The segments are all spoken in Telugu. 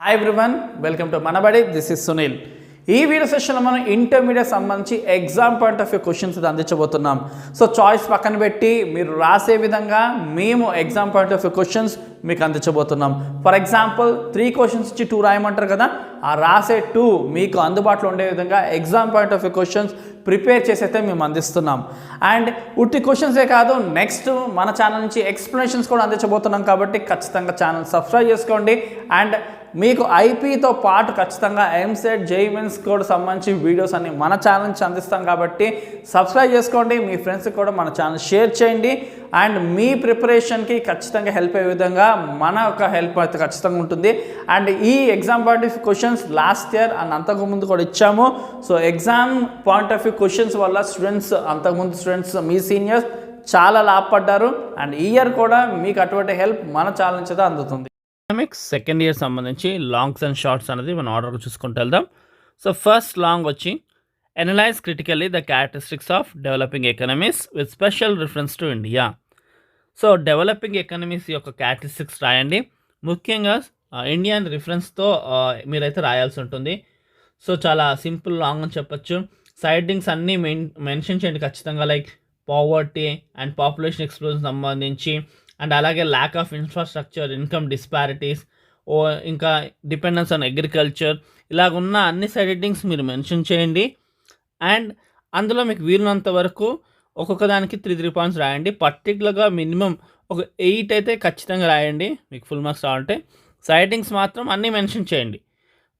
Hi everyone, welcome to Manabadi. This is Sunil. ఈ వీడియో సెషన్లో మనం ఇంటర్మీడియట్ సంబంధించి exam point of view questions అందించబోతున్నాం. సో చాయిస్ పక్కన పెట్టి మీరు రాసే విధంగా మేము exam point of view questions మీకు అందించబోతున్నాం. ఫర్ ఎగ్జాంపుల్ 3 క్వశ్చన్స్ ఇచ్చి 2 రాయమంటారు కదా, ఆ రాసే 2 మీకు అందుబాటులో ఉండే విధంగా exam point of view questions prepare చేసి అయితే మేము అందిస్తున్నాం. అండ్ ఉట్టి క్వశ్చన్సే కాదు, నెక్స్ట్ మన ఛానల్ నుంచి ఎక్స్ప్లెనేషన్స్ కూడా అందించబోతున్నాం. కాబట్టి ఖచ్చితంగా ఛానల్ సబ్స్క్రైబ్ చేసుకోండి. అండ్ మీకు ఐపీతో పాటు ఖచ్చితంగా ఎంసెట్ జేఈఈ మెయిన్స్ కూడా సంబంధించి వీడియోస్ అన్ని మన ఛానల్ నుంచి అందిస్తాం. కాబట్టి సబ్స్క్రైబ్ చేసుకోండి, మీ ఫ్రెండ్స్కి కూడా మన ఛానల్ షేర్ చేయండి. అండ్ మీ ప్రిపరేషన్కి ఖచ్చితంగా హెల్ప్ అయ్యే విధంగా మన యొక్క హెల్ప్ అయితే ఖచ్చితంగా ఉంటుంది. అండ్ ఈ exam point of view questions last year and అంతకుముందు కూడా ఇచ్చాము. So exam point of view questions వల్ల స్టూడెంట్స్, అంతకుముందు స్టూడెంట్స్, మీ సీనియర్స్ చాలా లాభపడ్డారు. అండ్ ఈ ఇయర్ కూడా మీకు అటువంటి హెల్ప్ మన ఛానల్ నుంచి అయితే అందుతుంది. ఎకనామిక్స్ సెకండ్ ఇయర్ సంబంధించి లాంగ్స్ అండ్ షార్ట్స్ అనేది మనం ఆర్డర్గా చూసుకుంటూ వెళ్దాం. సో ఫస్ట్ లాంగ్ వచ్చి analyse critically the characteristics of developing economies with special reference to India. So developing economies యొక్క క్యారెక్టరిస్టిక్స్ రాయండి. ముఖ్యంగా ఇండియన్ రిఫరెన్స్తో మీరైతే రాయాల్సి ఉంటుంది. సో చాలా సింపుల్ లాంగ్ అని చెప్పొచ్చు. సైడింగ్స్ అన్నీ మెన్షన్ చేయండి ఖచ్చితంగా, like poverty and population explosion సంబంధించి, అండ్ అలాగే lack of infrastructure, income disparities, ఇంకా డిపెండెన్స్ ఆన్ అగ్రికల్చర్, ఇలాగున్న అన్ని సైడ్ హెడ్డింగ్స్ మీరు మెన్షన్ చేయండి. అండ్ అందులో మీకు వీలున్నంత వరకు ఒక్కొక్క దానికి 3 పాయింట్స్ రాయండి. పర్టికులర్గా మినిమం ఒక 8 అయితే ఖచ్చితంగా రాయండి మీకు ఫుల్ మార్క్స్ రావాలంటే. సైడ్ హెడ్డింగ్స్ మాత్రం అన్నీ మెన్షన్ చేయండి.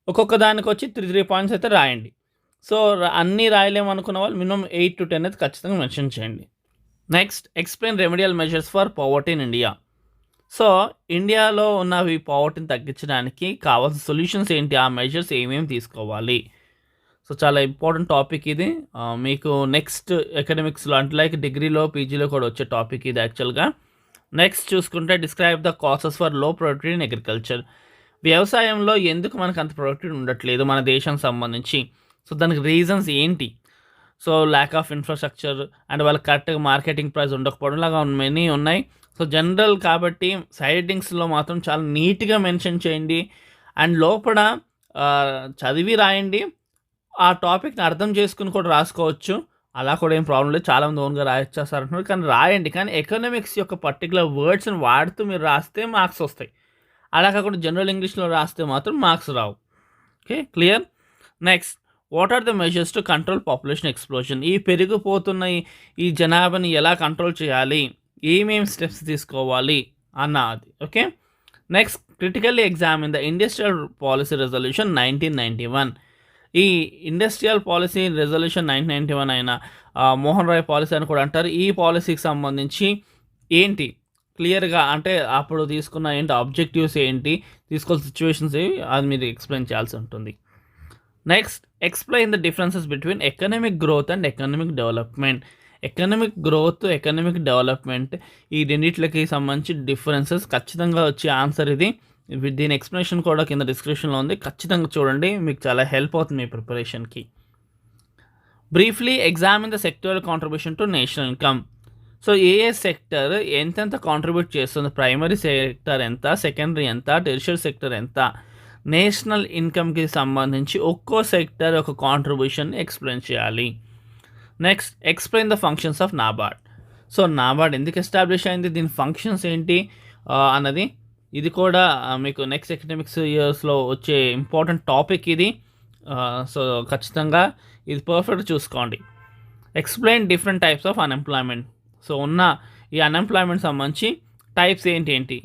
ఒక్కొక్క దానికి వచ్చి 3 పాయింట్స్ అయితే రాయండి. సో అన్నీ రాయలేము అనుకున్న వాళ్ళు మినిమం 8 to 10 అయితే ఖచ్చితంగా మెన్షన్ చేయండి. Next, explain remedial measures for poverty in India. So ఇండియాలో ఉన్న ఈ పావర్టీని తగ్గించడానికి కావాల్సిన సొల్యూషన్స్ ఏంటి, ఆ మెజర్స్ ఏమేమి తీసుకోవాలి. సో చాలా ఇంపార్టెంట్ టాపిక్ ఇది. మీకు నెక్స్ట్ ఎకడమిక్స్లో అంటే లైక్ డిగ్రీలో, పీజీలో కూడా వచ్చే టాపిక్ ఇది యాక్చువల్గా. నెక్స్ట్ చూసుకుంటే డిస్క్రైబ్ ద కాసెస్ ఫర్ లో ప్రొడక్టివిటీ ఇన్ అగ్రికల్చర్. వ్యవసాయంలో ఎందుకు మనకు అంత ప్రొడక్టివిటీ ఉండట్లేదు మన దేశానికి సంబంధించి, సో దానికి రీజన్స్ ఏంటి. So lack of infrastructure and వాళ్ళకి కరెక్ట్గా మార్కెటింగ్ ప్రైస్ ఉండకపోవడం లాగా మెనీ ఉన్నాయి. సో జనరల్ కాబట్టి సైడింగ్స్లో మాత్రం చాలా నీట్గా మెన్షన్ చేయండి. అండ్ లోపల చదివి రాయండి. ఆ టాపిక్ని అర్థం చేసుకుని కూడా రాసుకోవచ్చు, అలా కూడా ఏం ప్రాబ్లం లేదు. చాలామంది ఓన్గా రాయొచ్చేస్తారంటున్నారు, కానీ రాయండి. కానీ ఎకనామిక్స్ యొక్క పర్టికులర్ వర్డ్స్ని వాడుతూ మీరు రాస్తే మార్క్స్ వస్తాయి. అలా కాకుండా జనరల్ ఇంగ్లీష్లో రాస్తే మాత్రం మార్క్స్ రావు. Okay, clear. Next, what are the measures to control population explosion. ఈ పెరిగిపోతున్న ఈ జనాభాని ఎలా కంట్రోల్ చేయాలి, ఏమేమి స్టెప్స్ తీసుకోవాలి అన్నది. Okay. Next, critically examine the industrial policy resolution 1991. ఈ ఇండస్ట్రియల్ పాలసీ రెజల్యూషన్ 1991 అయిన మోహన్ రాయ్ పాలసీ అని కూడా అంటారు. ఈ పాలసీకి సంబంధించి ఏంటి క్లియర్గా, అంటే అప్పుడు తీసుకున్న ఏంటి ఆబ్జెక్టివ్స్ ఏంటి, తీసుకోవాల్సిన సిచ్యువేషన్స్ ఏవి, అది మీరు ఎక్స్ప్లెయిన్ చేయాల్సి ఉంటుంది. Next, explain the differences between economic growth and economic development. Economic growth, economic development, ఈ రెండింటికి సంబంధించి డిఫరెన్సెస్ ఖచ్చితంగా వచ్చే ఆన్సర్ ఇది. దీని ఎక్స్ప్లెనేషన్ కూడా కింద డిస్క్రిప్షన్లో ఉంది, ఖచ్చితంగా చూడండి, మీకు చాలా హెల్ప్ అవుతుంది మీ ప్రిపరేషన్కి. Briefly examine the sectoral contribution to national income. So ఏ సెక్టర్ ఎంతెంత కాంట్రిబ్యూట్ చేస్తుంది, ప్రైమరీ సెక్టర్ ఎంత, సెకండరీ ఎంత, టెరిషియరీ సెక్టర్ ఎంత, నేషనల్ ఇన్కమ్కి సంబంధించి ఒక్కో సెక్టర్ ఒక కాంట్రిబ్యూషన్ ఎక్స్ప్లెయిన్ చేయాలి. Next, explain the functions of NABARD. So NABARD ఎందుకు ఎస్టాబ్లిష్ అయింది, దీని ఫంక్షన్స్ ఏంటి అన్నది, ఇది కూడా మీకు నెక్స్ట్ ఎకనామిక్స్ ఇయర్స్లో వచ్చే ఇంపార్టెంట్ టాపిక్ ఇది. సో ఖచ్చితంగా ఇది పర్ఫెక్ట్ చూసుకోండి. Explain different types of unemployment. So ఉన్న ఈ అన్ఎంప్లాయ్మెంట్ సంబంధించి టైప్స్ ఏంటి,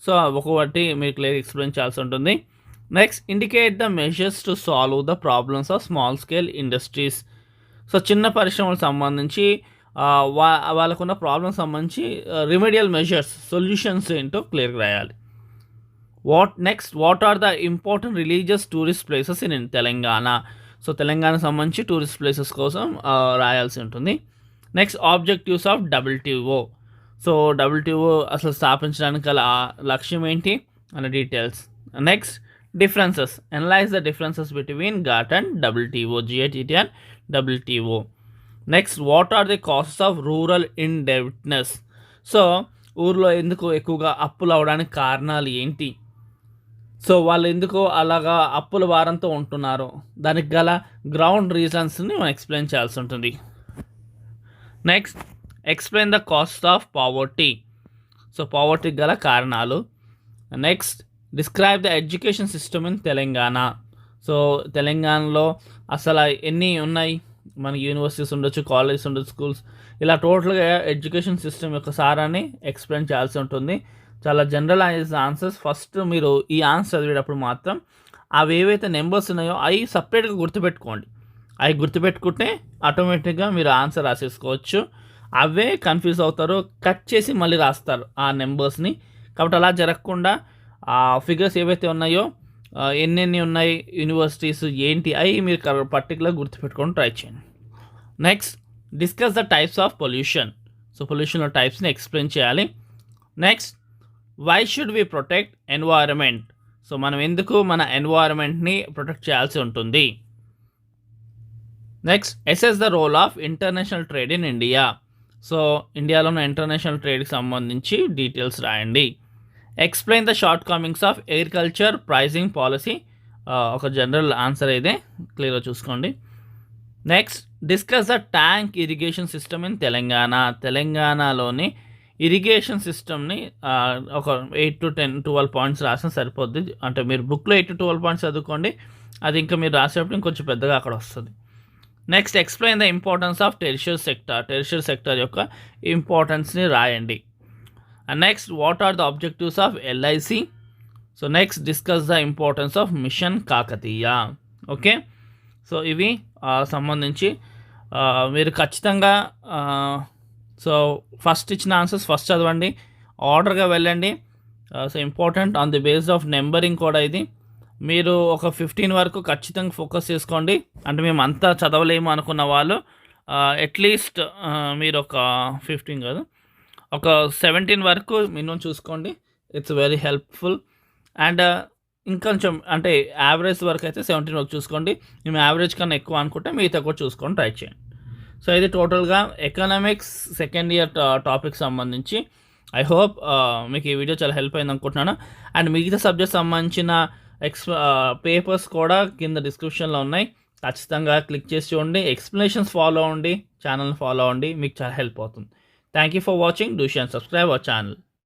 సో ఒక్కొక్కటి మీరు క్లియర్ ఎక్స్ప్లెయిన్ చేయాల్సి ఉంటుంది. Next, indicate the measures to solve the problems of small scale industries. So చిన్న పరిశ్రమలకు సంబంధించి వాళ్ళకున్న ప్రాబ్లమ్స్ సంబంధించి రిమెడియల్ మెజర్స్, సొల్యూషన్స్ ఏంటో క్లియర్గా రాయాలి. What are the important religious tourist places in Telangana. So Telangana సంబంధించి టూరిస్ట్ ప్లేసెస్ కోసం రాయాల్సి ఉంటుంది. Next, objectives of WTO. So WTO అసలు స్థాపించడానికి గల లక్ష్యం ఏంటి అనే details. Next, differences, analyse the differences between GATT and WTO, GATT and WTO. Next, what are the causes of rural indebtedness. So ఊర్లో ఎందుకు ఎక్కువగా అప్పులు అవడానికి కారణాలు ఏంటి. సో వాళ్ళు ఎందుకు అలాగా అప్పుల భారంతో ఉంటున్నారు, దానికి గల గ్రౌండ్ రీజన్స్ని మనం ఎక్స్ప్లెయిన్ చేయాల్సి ఉంటుంది. Next, explain the cost of poverty. So పావర్టీకి గల కారణాలు. Next, describe the education system in Telangana. So తెలంగాణలో అసలు ఎన్ని ఉన్నాయి, మనకి యూనివర్సిటీస్ ఉండొచ్చు, కాలేజెస్ ఉండొచ్చు, స్కూల్స్, ఇలా టోటల్గా ఎడ్యుకేషన్ సిస్టమ్ యొక్క సారాన్ని ఎక్స్ప్లెయిన్ చేయాల్సి ఉంటుంది. చాలా జనరలైజ్డ్ ఆన్సర్స్. ఫస్ట్ మీరు ఈ ఆన్సర్ చదివేటప్పుడు మాత్రం అవి ఏవైతే నెంబర్స్ ఉన్నాయో అవి సపరేట్గా గుర్తుపెట్టుకోండి. అవి గుర్తుపెట్టుకుంటే ఆటోమేటిక్గా మీరు ఆన్సర్ రాసేసుకోవచ్చు. అవే కన్ఫ్యూజ్ అవుతారు, కట్ చేసి మళ్ళీ రాస్తారు ఆ నెంబర్స్ని. కాబట్టి అలా జరగకుండా ఆ ఫిగర్స్ ఏవైతే ఉన్నాయో ఎన్నెన్ని ఉన్నాయి, యూనివర్సిటీస్ ఏంటి, అవి మీరు పర్టికులర్ గుర్తుపెట్టుకొని ట్రై చేయండి. Next, discuss the types of pollution. So పొల్యూషన్లో టైప్స్ని ఎక్స్ప్లెయిన్ చేయాలి. Next, why should we protect environment. So మనం ఎందుకు మన ఎన్వైరన్మెంట్ని ప్రొటెక్ట్ చేయాల్సి ఉంటుంది. Next, assess the role of international trade in India. So ఇండియాలో ఉన్న ఇంటర్నేషనల్ ట్రేడ్కి సంబంధించి డీటెయిల్స్ రాయండి. Explain the shortcomings of agriculture pricing policy. ఒక జనరల్ ఆన్సర్ ఇదే, క్లియర్గా చూసుకోండి. Next, discuss the tank irrigation system in Telangana. తెలంగాణలోని ఇరిగేషన్ సిస్టమ్ని ఒక 8 to 10, 12 పాయింట్స్ రాసిన సరిపోద్ది. అంటే మీరు బుక్లో 8 to 12 పాయింట్స్ చదువుకోండి, అది ఇంకా మీరు రాసేటప్పుడు ఇంకొంచెం పెద్దగా అక్కడ వస్తుంది. Next, explain the importance of tertiary sector. Tertiary sector యొక్క ఇంపార్టెన్స్ని రాయండి. And next, what are the objectives of LIC. So next, discuss the importance of mission Kakatiya. Okay, so ఇవి సంబంధించి మీరు ఖచ్చితంగా సో ఫస్ట్ ఇచ్చిన ఆన్సర్స్ ఫస్ట్ చదవండి, ఆర్డర్గా వెళ్ళండి. So important on the based of numbering కూడా ఇది. మీరు ఒక 15 వరకు ఖచ్చితంగా ఫోకస్ చేసుకోండి. అంటే మేము అంతా చదవలేము అనుకున్న వాళ్ళు అట్లీస్ట్ మీరు ఒక 15 కాదు, ఒక 17 వరకు మినిమం చూసుకోండి. It's very helpful. అండ్ ఇంకొంచెం అంటే యావరేజ్ వరకు అయితే 17 వరకు చూసుకోండి. మేము యావరేజ్ కన్నా ఎక్కువ అనుకుంటే మిగతా కూడా చూసుకొని ట్రై చేయండి. సో ఇది టోటల్గా ఎకనామిక్స్ సెకండ్ ఇయర్ టాపిక్ సంబంధించి. ఐ హోప్ మీకు ఈ వీడియో చాలా హెల్ప్ అయింది అనుకుంటున్నాను. అండ్ మిగతా సబ్జెక్ట్ సంబంధించిన పేపర్స్ కూడా కింద డిస్క్రిప్షన్లో ఉన్నాయి, ఖచ్చితంగా క్లిక్ చేసి చూడండి. ఎక్స్ప్లెనేషన్స్ ఫాలో అవ్వండి, ఛానల్ని ఫాలో అవ్వండి, మీకు చాలా హెల్ప్ అవుతుంది. Thank you for watching. Do share and subscribe our channel.